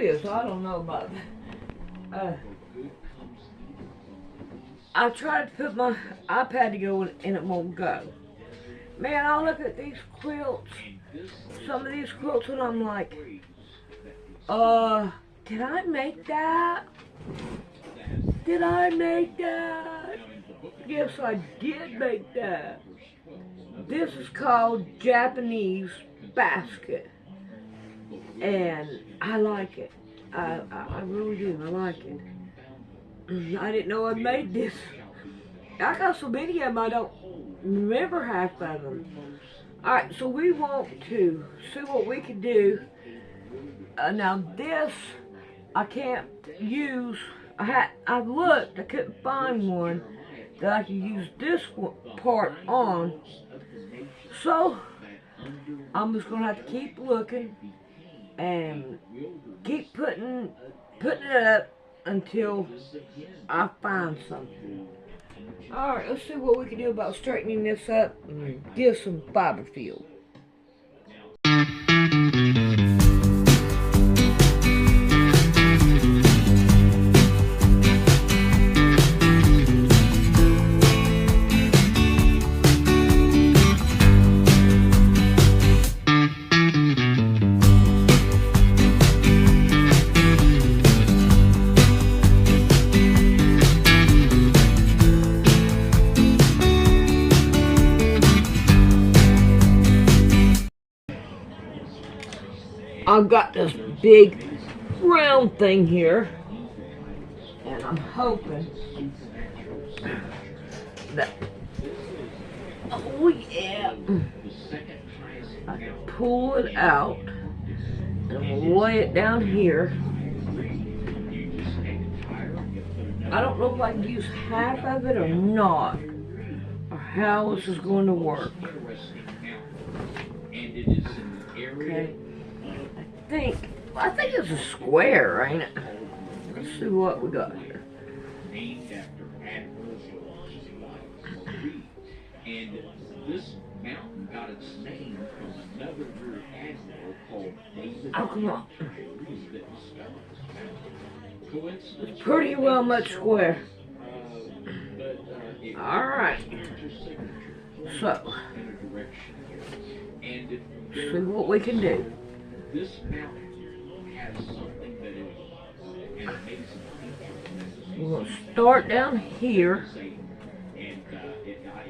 is. I don't know about that. I tried to put my iPad to go and it won't go. Man, I look at these quilts, some of these quilts, and I'm like, did I make that? Did I make that? Yes, I did make that. This is called Japanese basket. And I like it. I really do. I like it. I didn't know I made this. I got so many of them I don't remember half of them. Alright, so we want to see what we can do. Now this, I can't use. I looked, I couldn't find one that I could use this part on. So, I'm just going to have to keep looking and keep putting it up until I find something. Alright, let's see what we can do about straightening this up and give some fiber feel. I've got this big round thing here, and I'm hoping that, oh yeah, I can pull it out and lay it down here. I don't know if I can use half of it or not, or how this is going to work. Okay. I think it's a square, ain't it? Let's see what we got here. Named after Admiral George. And this mountain got its name from another rear admiral called David. Oh, come on. It's pretty well much square. Alright. So, see what we can do. This mountain has something that is an amazing feature. We're going to start down here. And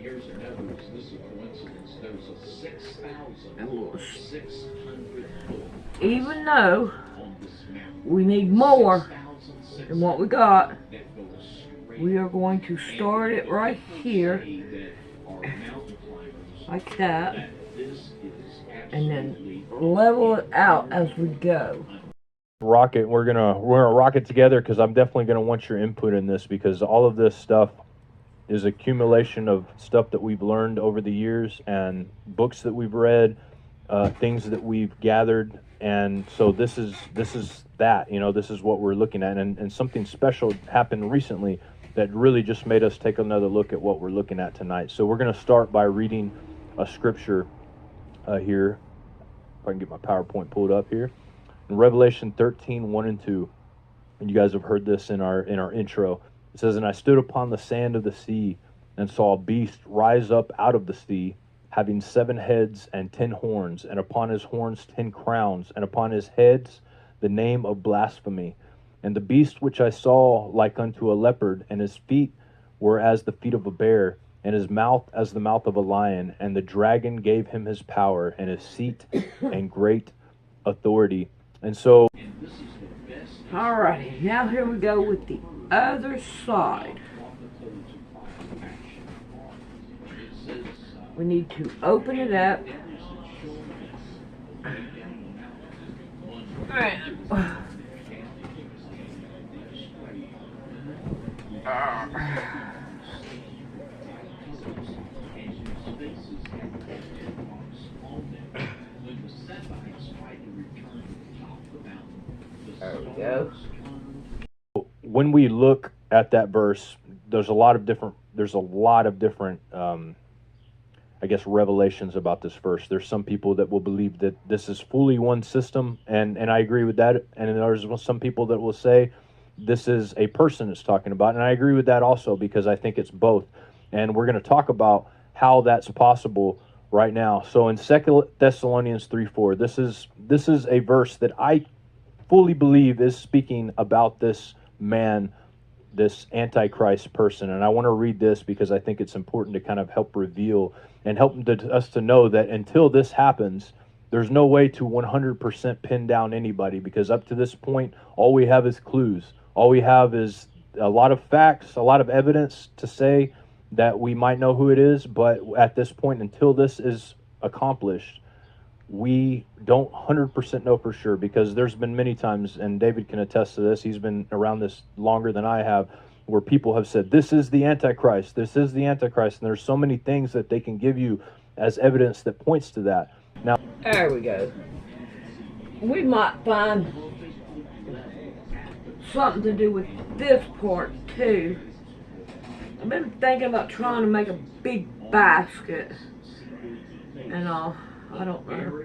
here's another. This is a coincidence. There's a 6,600 foot. Even though we need more than what we got, we are going to start it right here, like that, and then level it out as we go. Rocket, we're gonna rock it together, because I'm definitely gonna want your input in this, because all of this stuff is accumulation of stuff that we've learned over the years and books that we've read, things that we've gathered, and so this is that, you know, this is what we're looking at, and something special happened recently that really just made us take another look at what we're looking at tonight. So we're gonna start by reading a scripture here. If I can get my PowerPoint pulled up here. In Revelation 13, 1 and 2, and you guys have heard this in our intro, it says, "And I stood upon the sand of the sea, and saw a beast rise up out of the sea, having 7 heads and 10 horns, and upon his horns 10 crowns, and upon his heads the name of blasphemy. And the beast which I saw like unto a leopard, and his feet were as the feet of a bear, and his mouth as the mouth of a lion. And the dragon gave him his power, and his seat, and great authority." And so, alrighty, now here we go with the other side. We need to open it up. There we go. when we look at that verse, there's a lot of different I guess, revelations about this verse. There's some people that will believe that this is fully one system, and I agree with that. And then there's some people that will say this is a person it's talking about, and I agree with that also, because I think it's both. And we're going to talk about how that's possible right now. So in 2 Thessalonians 3:4, this is a verse that I fully believe is speaking about this man, this Antichrist person. And I want to read this because I think it's important to kind of help reveal and help us to know that until this happens, there's no way to 100% pin down anybody, because up to this point, all we have is clues. All we have is a lot of facts, a lot of evidence to say that we might know who it is. But at this point, until this is accomplished, we don't 100% know for sure, because there's been many times, and David can attest to this, he's been around this longer than I have, where people have said, this is the Antichrist, this is the Antichrist, and there's so many things that they can give you as evidence that points to that. Now, there we go. We might find something to do with this part too. I've been thinking about trying to make a big basket and all. I don't know.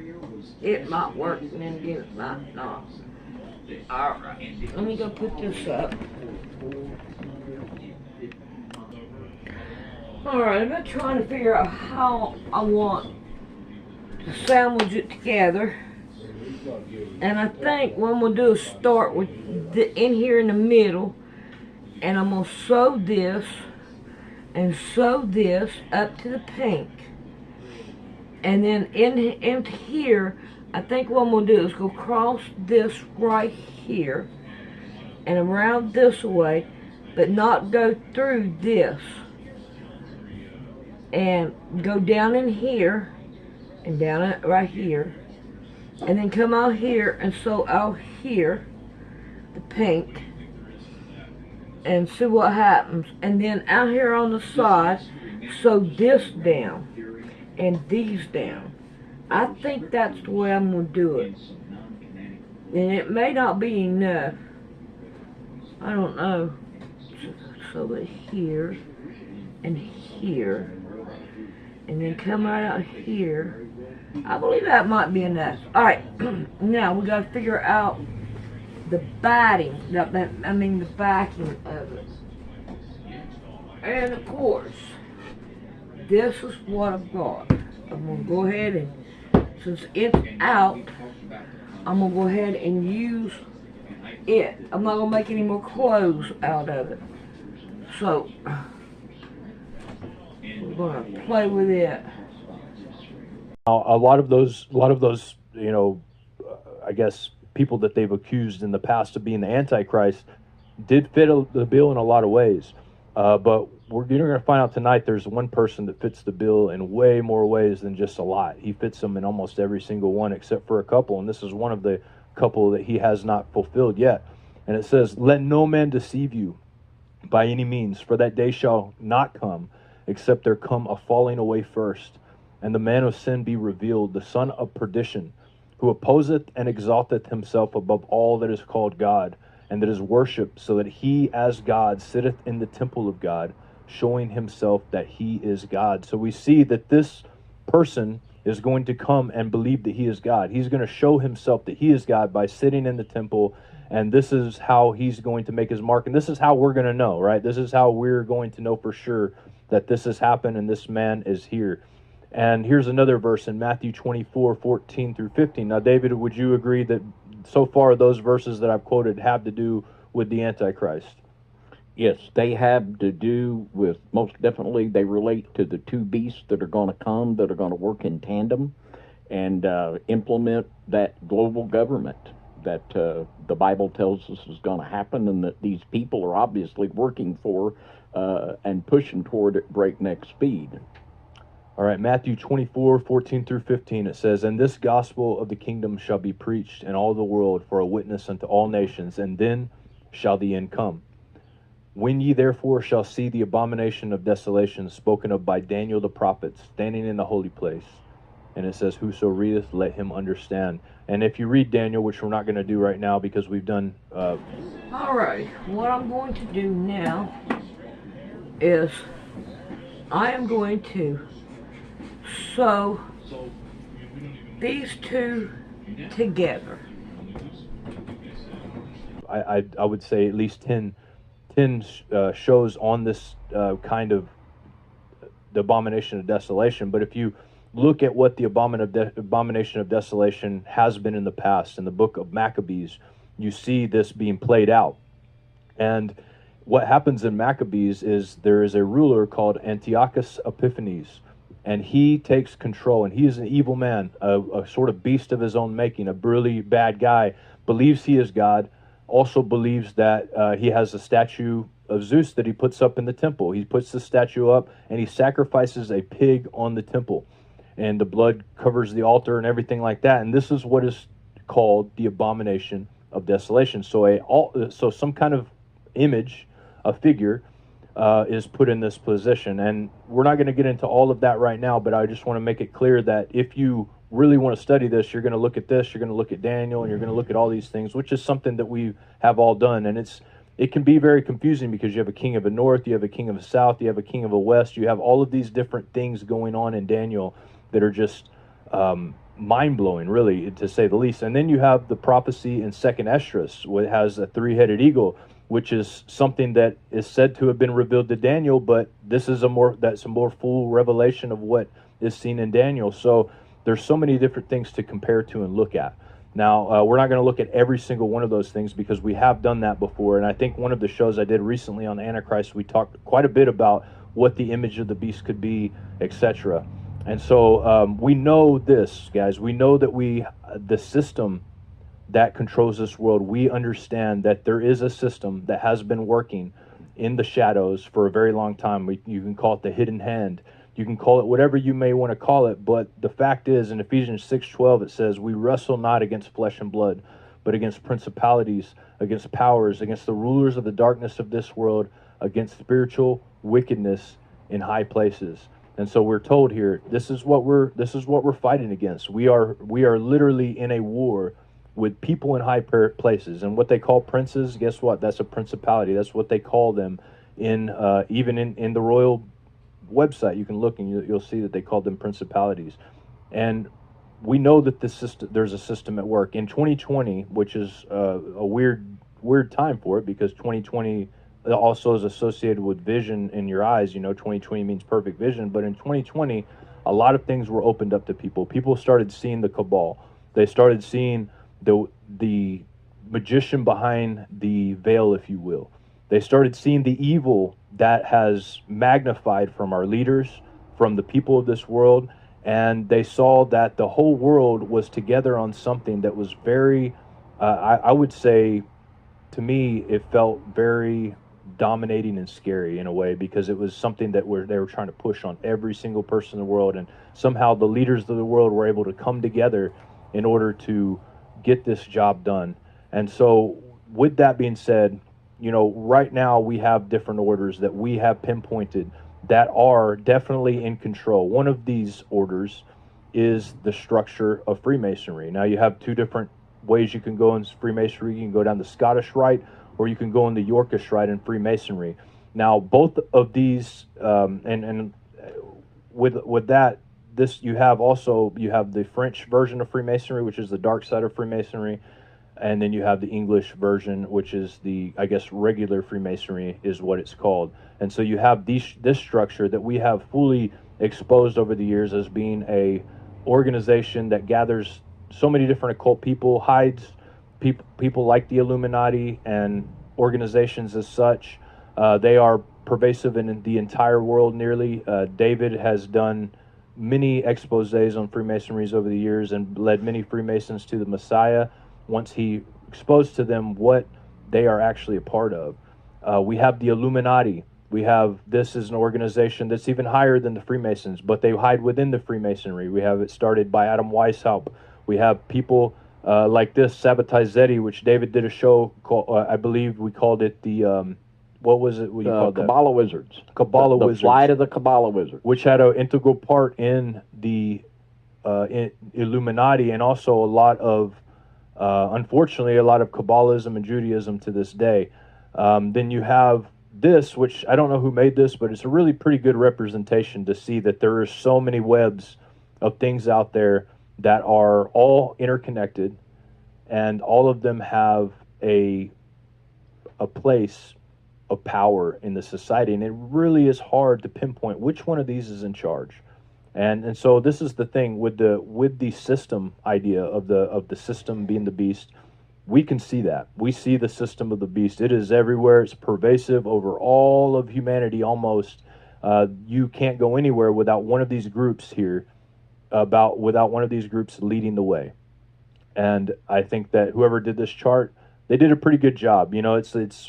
It might work, and then again it might not. Alright, let me go put this up. Alright, I've been trying to figure out how I want to sandwich it together. And I think what I'm going to do is start with in here in the middle. And I'm going to sew this and sew this up to the pink. And then into here, I think what I'm going to do is go across this right here and around this way, but not go through this. And go down in here and down it right here. And then come out here and sew out here, the pink. And see what happens. And then out here on the side, sew this down. And these down. I think that's the way I'm going to do it. And it may not be enough. I don't know. So it here and here. And then come right out here. I believe that might be enough. Alright, now we got to figure out the batting. The backing of it. And of course, this is what I've got. I'm going to go ahead and, since it's out, I'm going to go ahead and use it. I'm not going to make any more clothes out of it. So, we're going to play with it. A lot of those, you know, I guess people that they've accused in the past of being the Antichrist did fit the bill in a lot of ways. But you're going to find out tonight there's one person that fits the bill in way more ways than just a lot. He fits them in almost every single one except for a couple, and this is one of the couple that he has not fulfilled yet. And it says, let no man deceive you by any means, for that day shall not come, except there come a falling away first, and the man of sin be revealed, the son of perdition, who opposeth and exalteth himself above all that is called God, and that is worshipped, so that he as God sitteth in the temple of God, showing himself that he is God. So we see that this person is going to come and believe that he is God. He's going to show himself that he is God by sitting in the temple, and this is how he's going to make his mark, and this is how we're going to know, right? This is how we're going to know for sure that this has happened and this man is here. And here's another verse in Matthew 24:14 through 15. Now, David, would you agree that so far those verses that I've quoted have to do with the Antichrist? Yes, they have to do with, most definitely, they relate to the two beasts that are going to come, that are going to work in tandem and implement that global government that the Bible tells us is going to happen, and that these people are obviously working for and pushing toward at breakneck speed. All right, Matthew 24:14 through 15, it says, and this gospel of the kingdom shall be preached in all the world for a witness unto all nations, and then shall the end come. When ye therefore shall see the abomination of desolation spoken of by Daniel the prophet standing in the holy place, and it says, whoso readeth, let him understand. And if you read Daniel, which we're not going to do right now because we've done... All right, what I'm going to do now is I am going to So, these two together. I would say at least 10 shows on this kind of the abomination of desolation. But if you look at what the abomination of desolation has been in the past in the book of Maccabees, you see this being played out. And what happens in Maccabees is there is a ruler called Antiochus Epiphanes, and he takes control, and he is an evil man, a sort of beast of his own making, a really bad guy, believes he is God, also believes that he has a statue of Zeus that he puts up in the temple. He puts the statue up, and he sacrifices a pig on the temple, and the blood covers the altar and everything like that. And this is what is called the abomination of desolation. So some kind of image, a figure, is put in this position. And we're not going to get into all of that right now, but I just want to make it clear that if you really want to study this, you're going to look at this, you're going to look at Daniel, and you're going to look at all these things, which is something that we have all done. And it can be very confusing because you have a king of the north, you have a king of the south, you have a king of the west, you have all of these different things going on in Daniel that are just mind-blowing, really, to say the least. And then you have the prophecy in Second Esdras, which has a three-headed eagle, which is something that is said to have been revealed to Daniel, but this is a more full revelation of what is seen in Daniel. So there's so many different things to compare to and look at. Now, we're not going to look at every single one of those things because we have done that before. And I think one of the shows I did recently on Antichrist, we talked quite a bit about what the image of the beast could be, etc. And so we know this, guys. We know that the system that controls this world, we understand that there is a system that has been working in the shadows for a very long time. You can call it the hidden hand. You can call it whatever you may want to call it, but the fact is, in Ephesians 6:12, it says, "We wrestle not against flesh and blood, but against principalities, against powers, against the rulers of the darkness of this world, against spiritual wickedness in high places." And so we're told here, this is what we're fighting against. We are literally in a war with people in high places, and what they call princes. Guess what? That's a principality. That's what they call them even in the royal website. You can look and you'll see that they called them principalities. And we know that there's a system at work in 2020, which is a weird time for it, because 2020 also is associated with vision in your eyes. 2020 means perfect vision, but in 2020 a lot of things were opened up to people. People started seeing the cabal. They started seeing the magician behind the veil, if you will. They started seeing the evil that has magnified from our leaders, from the people of this world, and they saw that the whole world was together on something that was very, I would say, to me, it felt very dominating and scary in a way, because it was something that they were trying to push on every single person in the world, and somehow the leaders of the world were able to come together in order to get this job done. And so with that being said, right now we have different orders that we have pinpointed that are definitely in control. One of these orders is the structure of Freemasonry. Now, you have two different ways you can go in Freemasonry. You can go down the Scottish Rite, or you can go in the Yorkish Rite in Freemasonry. Now, both of these, and with that, you have the French version of Freemasonry, which is the dark side of Freemasonry, and then you have the English version, which is regular Freemasonry is what it's called. And so you have this structure that we have fully exposed over the years as being a organization that gathers so many different occult people, hides people like the Illuminati and organizations as such. They are pervasive in the entire world nearly. David has done many exposés on Freemasonries over the years and led many Freemasons to the Messiah once he exposed to them what they are actually a part of. We have the Illuminati. This is an organization that's even higher than the Freemasons, but they hide within the Freemasonry. We have it started by Adam Weishaupt. We have people like this, Sabbatai Zetti, which David did a show called, I believe we called it the, what was it? What you called Kabbalah Wizards. Kabbalah Wizards. The Flight of the Kabbalah Wizards. Which had an integral part in the Illuminati, and also a lot of, unfortunately, a lot of Kabbalism and Judaism to this day. Then you have this, which I don't know who made this, but it's a really pretty good representation to see that there are so many webs of things out there that are all interconnected, and all of them have a place of power in the society, and it really is hard to pinpoint which one of these is in charge. And so this is the thing with the system idea of the system being the beast. We can see that. We see the system of the beast. It is everywhere. It's pervasive over all of humanity almost. You can't go anywhere without one of these groups here, without one of these groups leading the way. And I think that whoever did this chart, they did a pretty good job. You know, it's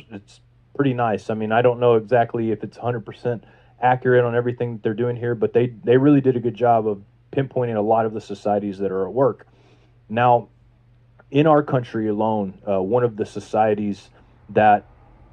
pretty nice. I mean, I don't know exactly if it's 100% accurate on everything that they're doing here, but they really did a good job of pinpointing a lot of the societies that are at work. Now, in our country alone, one of the societies that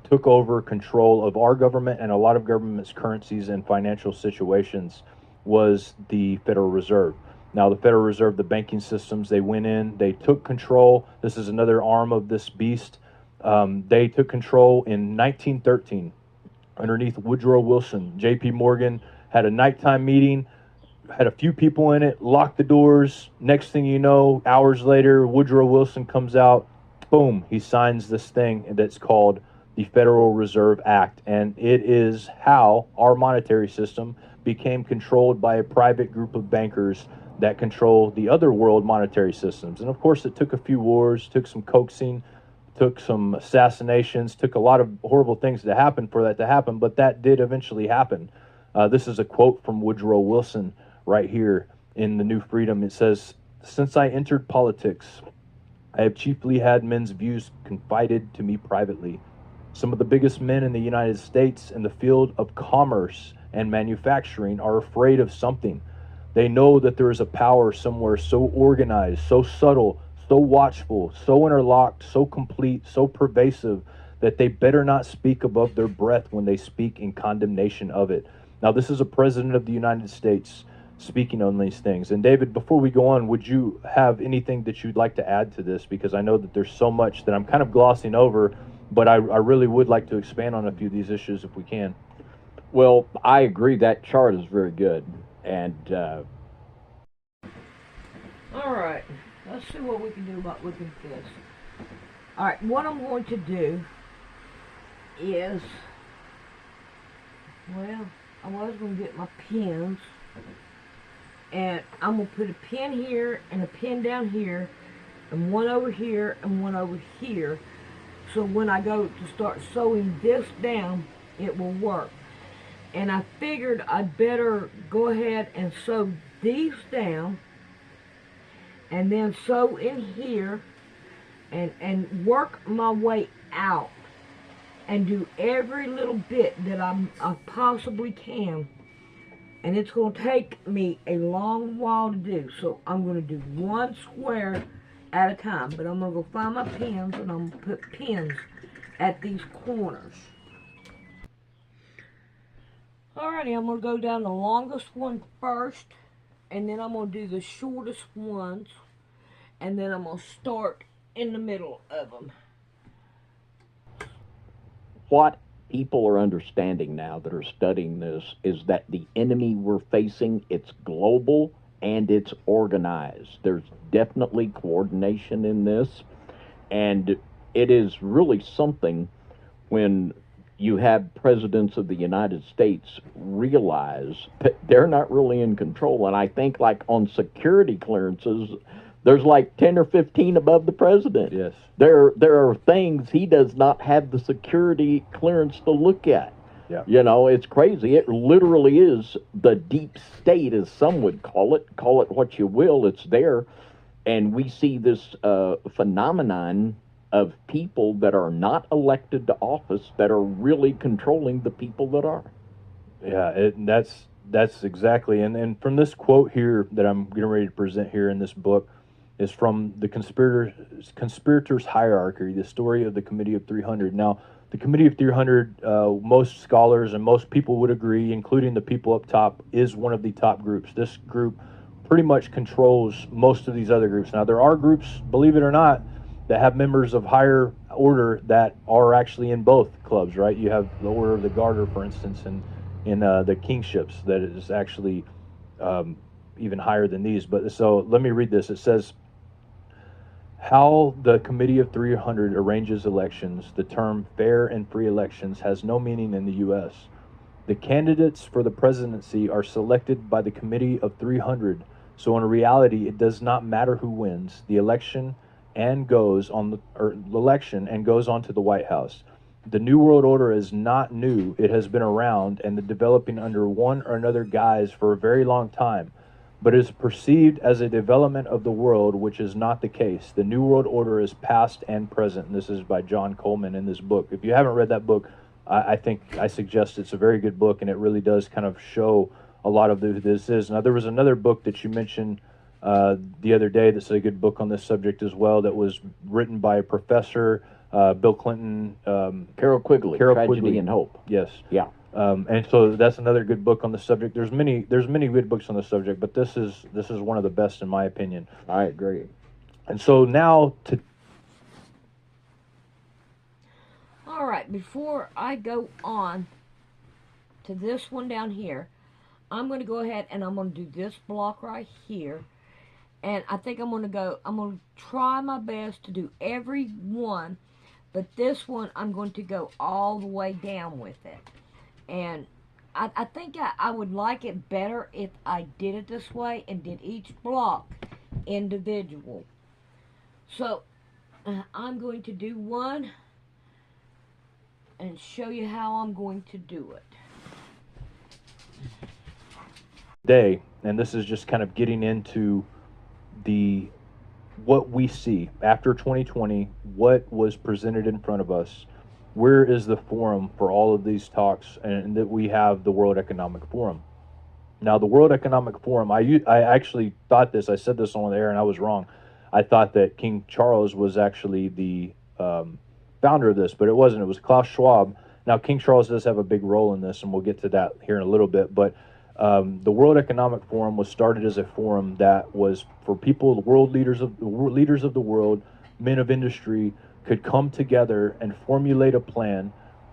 took over control of our government and a lot of government's currencies and financial situations was the Federal Reserve. Now, the Federal Reserve, the banking systems, they went in, they took control. This is another arm of this beast. They took control in 1913 underneath Woodrow Wilson. J.P. Morgan had a nighttime meeting, had a few people in it, locked the doors. Next thing you know, hours later, Woodrow Wilson comes out, boom, he signs this thing that's called the Federal Reserve Act. And it is how our monetary system became controlled by a private group of bankers that control the other world monetary systems. And of course, it took a few wars, took some coaxing, took some assassinations, took a lot of horrible things to happen for that to happen, but that did eventually happen. This is a quote from Woodrow Wilson right here in The New Freedom. It says, "Since I entered politics, I have chiefly had men's views confided to me privately. Some of the biggest men in the United States in the field of commerce and manufacturing are afraid of something. They know that there is a power somewhere so organized, so subtle, so watchful, so interlocked, so complete, so pervasive, that they better not speak above their breath when they speak in condemnation of it." Now, this is a president of the United States speaking on these things. And David, before we go on, would you have anything that you'd like to add to this? Because I know that there's so much that I'm kind of glossing over, but I really would like to expand on a few of these issues if we can. Well, I agree that chart is very good. And All right, let's see what we can do about looking at this. All right, what I'm going to do is, well, I was going to get my pins, and I'm going to put a pin here and a pin down here, and one over here and one over here, so when I go to start sewing this down, it will work. And I figured I'd better go ahead and sew these down, and then sew in here, and work my way out, and do every little bit that I possibly can. And it's going to take me a long while to do, so I'm going to do one square at a time. But I'm going to go find my pins, and I'm going to put pins at these corners. Alrighty, I'm going to go down the longest one first, and then I'm going to do the shortest ones, and then I'm going to start in the middle of them. what people are understanding now that are studying this is that the enemy we're facing, it's global and it's organized. There's definitely coordination in this, and it is really something when you have presidents of the United States realize that they're not really in control. And I think, like, on security clearances, there's like 10 or 15 above the president. Yes. There are things he does not have the security clearance to look at. Yeah. You know, it's crazy. It literally is the deep state, as some would call it. Call it what you will, it's there. And we see this phenomenon of people that are not elected to office that are really controlling the people that are. Yeah, that's exactly. And from this quote here that I'm getting ready to present here in this book is from the Conspirators' Hierarchy, the story of the Committee of 300. Now, the Committee of 300, most scholars and most people would agree, including the people up top, is one of the top groups. This group pretty much controls most of these other groups. Now, there are groups, believe it or not, that have members of higher order that are actually in both clubs, right? You have the Order of the Garter, for instance, in the kingships that is actually even higher than these. But so let me read this. It says, how the Committee of 300 arranges elections, the term fair and free elections has no meaning in the U.S. The candidates for the presidency are selected by the Committee of 300, so in reality it does not matter who wins the election and goes on to the White House. The New World Order is not new. It has been around and developing under one or another guise for a very long time, but is perceived as a development of the world, which is not the case. The New World Order is past and present. And this is by John Coleman in this book. If you haven't read that book, I suggest it's a very good book, and it really does kind of show a lot of who this is. Now, there was another book that you mentioned the other day that's a good book on this subject as well, that was written by a professor, Bill Clinton. Carol Quigley, Tragedy Quigley. and Hope. Yes. Yeah. And so that's another good book on the subject. There's many good books on the subject, but this is one of the best in my opinion. I agree. And so now to All right, before I go on to this one down here, I'm going to go ahead and I'm going to do this block right here. And I think I'm going to try my best to do every one, but this one I'm going to go all the way down with it. And I think I would like it better if I did it this way and did each block individual. So I'm going to do one and show you how I'm going to do it. day, and this is just kind of getting into what we see after 2020, what was presented in front of us. Where is the forum for all of these talks? And that we have the World Economic Forum. Now, the World Economic Forum, I actually thought this, I said this on the air and I was wrong. I thought that King Charles was actually the founder of this, but it wasn't. It was Klaus Schwab. Now, King Charles does have a big role in this, and we'll get to that here in a little bit, but the World Economic Forum was started as a forum that was for people, the leaders of the world, men of industry, could come together and formulate a plan,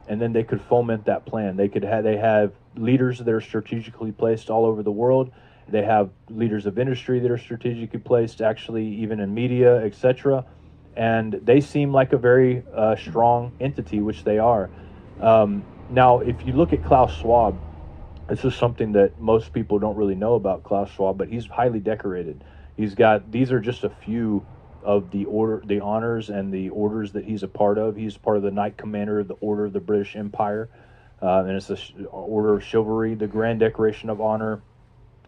and then they could foment that plan. They have leaders that are strategically placed all over the world. They have leaders of industry that are strategically placed, actually even in media, etc. And they seem like a very strong entity, which they are. Now, if you look at Klaus Schwab, this is something that most people don't really know about Klaus Schwab, but he's highly decorated. These are just a few of the honors and the orders that he's a part of. He's part of the Knight Commander of the Order of the British Empire, and it's the Order of Chivalry, the Grand Decoration of Honor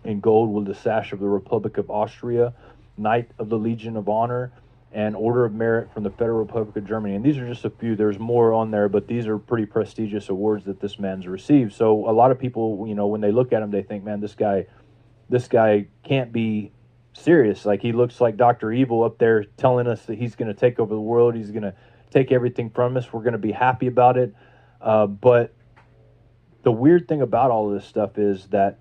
in gold with the sash of the Republic of Austria, Knight of the Legion of Honor, and Order of Merit from the Federal Republic of Germany. And these are just a few. There's more on there, but these are pretty prestigious awards that this man's received. So a lot of people, when they look at him, they think, man, this guy can't be serious. Like, he looks like Dr. Evil up there telling us that he's going to take over the world. He's going to take everything from us. We're going to be happy about it. But the weird thing about all of this stuff is that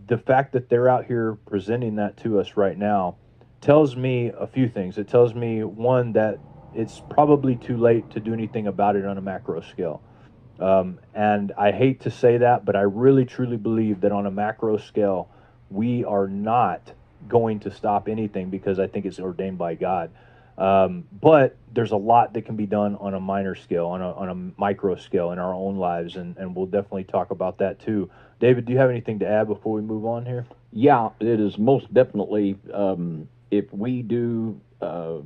the fact that they're out here presenting that to us right now tells me a few things. It tells me, one, that it's probably too late to do anything about it on a macro scale. And I hate to say that, but I really truly believe that on a macro scale, we are not going to stop anything, because I think it's ordained by God. But there's a lot that can be done on a minor scale, on a micro scale in our own lives, and we'll definitely talk about that too. David, do you have anything to add before we move on here? Yeah, it is most definitely. If we do a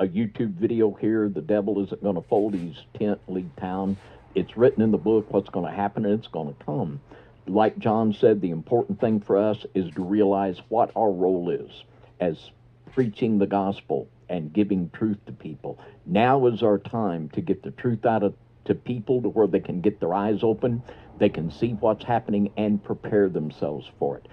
YouTube video here, the devil isn't going to fold his tent, leave town. It's written in the book what's going to happen, and it's going to come. Like John said, the important thing for us is to realize what our role is as preaching the gospel and giving truth to people. Now is our time to get the truth out to people, to where they can get their eyes open, they can see what's happening and prepare themselves for it.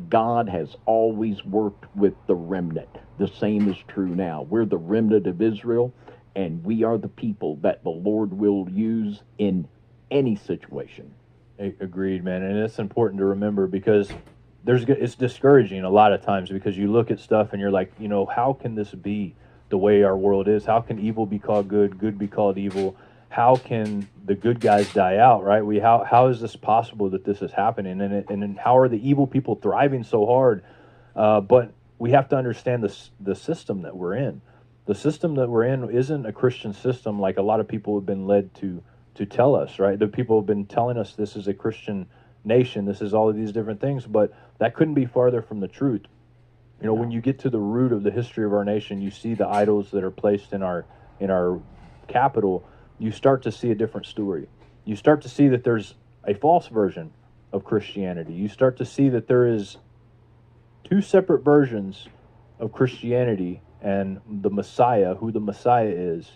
God has always worked with the remnant. The same is true now. We're the remnant of Israel, and we are the people that the Lord will use in any situation. Agreed, man. And it's important to remember, because it's discouraging a lot of times, because you look at stuff and you're like, how can this be? the way our world is. How can evil be called good, good be called evil? How can the good guys die out, right? How is this possible that this is happening? And how are the evil people thriving so hard? But we have to understand the system that we're in. The system that we're in isn't a Christian system like a lot of people have been led to tell us, right? The people have been telling us this is a Christian nation, this is all of these different things, but that couldn't be farther from the truth. You know, when you get to the root of the history of our nation, you see the idols that are placed in our capital, you start to see a different story. You start to see that there's a false version of Christianity. You start to see that there is two separate versions of Christianity and the Messiah, who the Messiah is,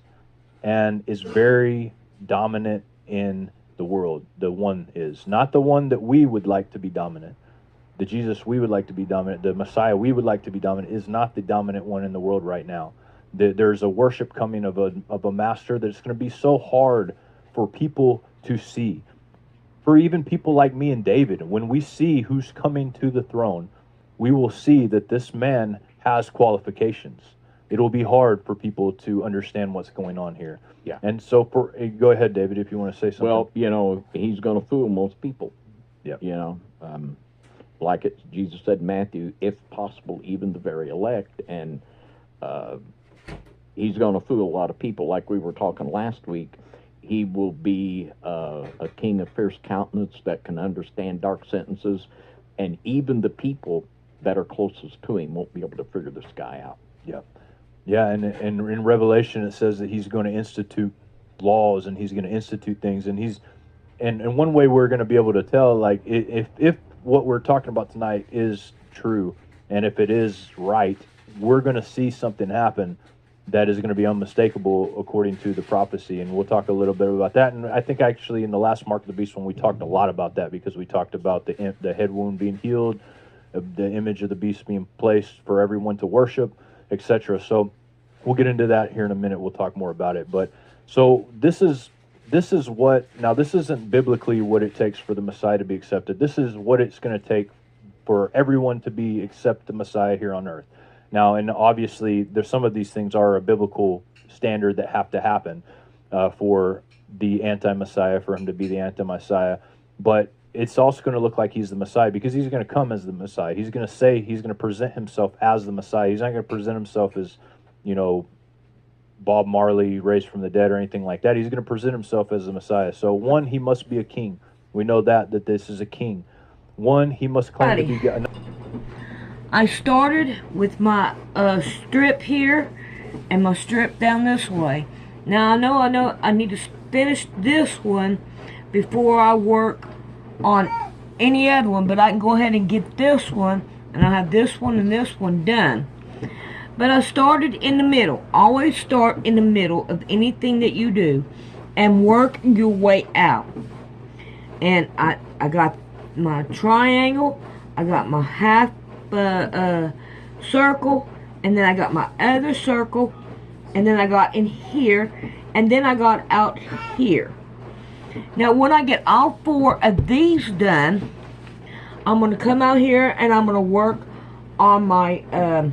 and is very dominant in the world. The one is not the one that we would like to be dominant. The Jesus we would like to be dominant, the Messiah we would like to be dominant, is not the dominant one in the world right now. There's a worship coming of a master that's going to be so hard for people to see. For even people like me and David, when we see who's coming to the throne, we will see that this man has qualifications. It'll be hard for people to understand what's going on here. Yeah. And so go ahead, David, if you want to say something. Well, you know, he's going to fool most people. Yeah. You know, like Jesus said in Matthew, if possible, even the very elect. And he's going to fool a lot of people. Like we were talking last week, he will be a king of fierce countenance that can understand dark sentences. And even the people that are closest to him won't be able to figure this guy out. Yeah. Yeah, and in Revelation it says that he's going to institute laws and he's going to institute things, and one way we're going to be able to tell, like, if what we're talking about tonight is true, and if it is right, we're going to see something happen that is going to be unmistakable according to the prophecy, and we'll talk a little bit about that. And I think actually in the last Mark of the Beast one we talked a lot about that, because we talked about the head wound being healed, the image of the beast being placed for everyone to worship, etc. So we'll get into that here in a minute. We'll talk more about it. But so this is what, now this isn't biblically what it takes for the Messiah to be accepted. This is what it's going to take for everyone to accept the Messiah here on earth. Now, and obviously there's some of these things are a biblical standard that have to happen for the anti-Messiah, for him to be the anti-Messiah. But it's also going to look like he's the Messiah, because he's going to come as the Messiah. He's going to present himself as the Messiah. He's not going to present himself as, you know, Bob Marley raised from the dead or anything like that. He's going to present himself as the Messiah. So one, he must be a king. We know that this is a king. One, he must claim to be God. I started with my strip here and my strip down this way. Now I know I need to finish this one before I work on any other one, but I can go ahead and get this one, and I have this one and this one done. But I started in the middle. Always start in the middle of anything that you do and work your way out. And I got my triangle, I got my half circle, and then I got my other circle, and then I got in here, and then I got out here. Now when I get all four of these done, I'm going to come out here and I'm going to work on my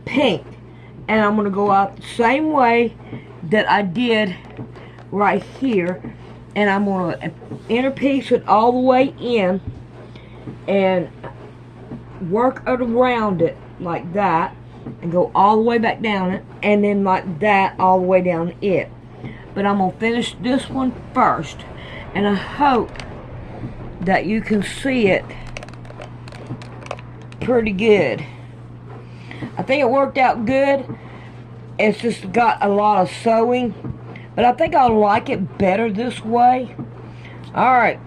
paint, and I'm going to go out the same way that I did right here, and I'm going to interpiece it all the way in and work around it like that, and go all the way back down it, and then like that all the way down it. But I'm going to finish this one first, and I hope that you can see it pretty good. I think it worked out good. It's just got a lot of sewing, but I think I'll like it better this way. Alright,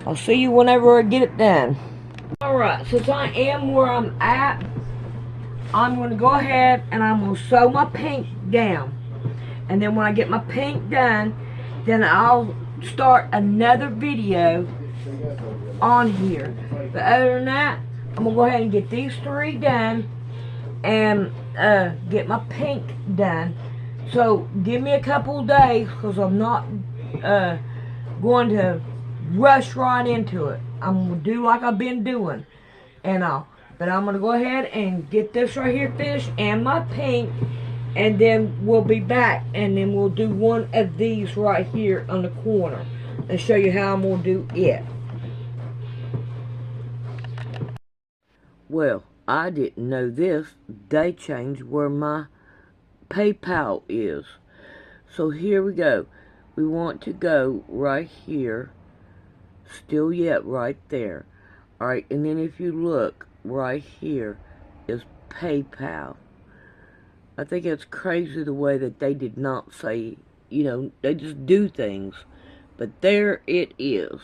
I'll see you whenever I get it done. Alright, since I am where I'm at, I'm going to go ahead and I'm going to sew my paint down. And then when I get my paint done, then I'll start another video on here. But other than that, I'm going to go ahead and get these three done and get my paint done. So give me a couple of days, because I'm not going to rush right into it. I'm going to do like I've been doing and all. But I'm going to go ahead and get this right here finished and my paint, and then we'll be back, and then we'll do one of these right here on the corner and show you how I'm going to do it. Well, I didn't know this. They changed where my PayPal is. So here we go. We want to go right here. Still yet right there. Alright, and then if you look right here is PayPal. I think it's crazy the way that they did not say, you know, they just do things. But there it is.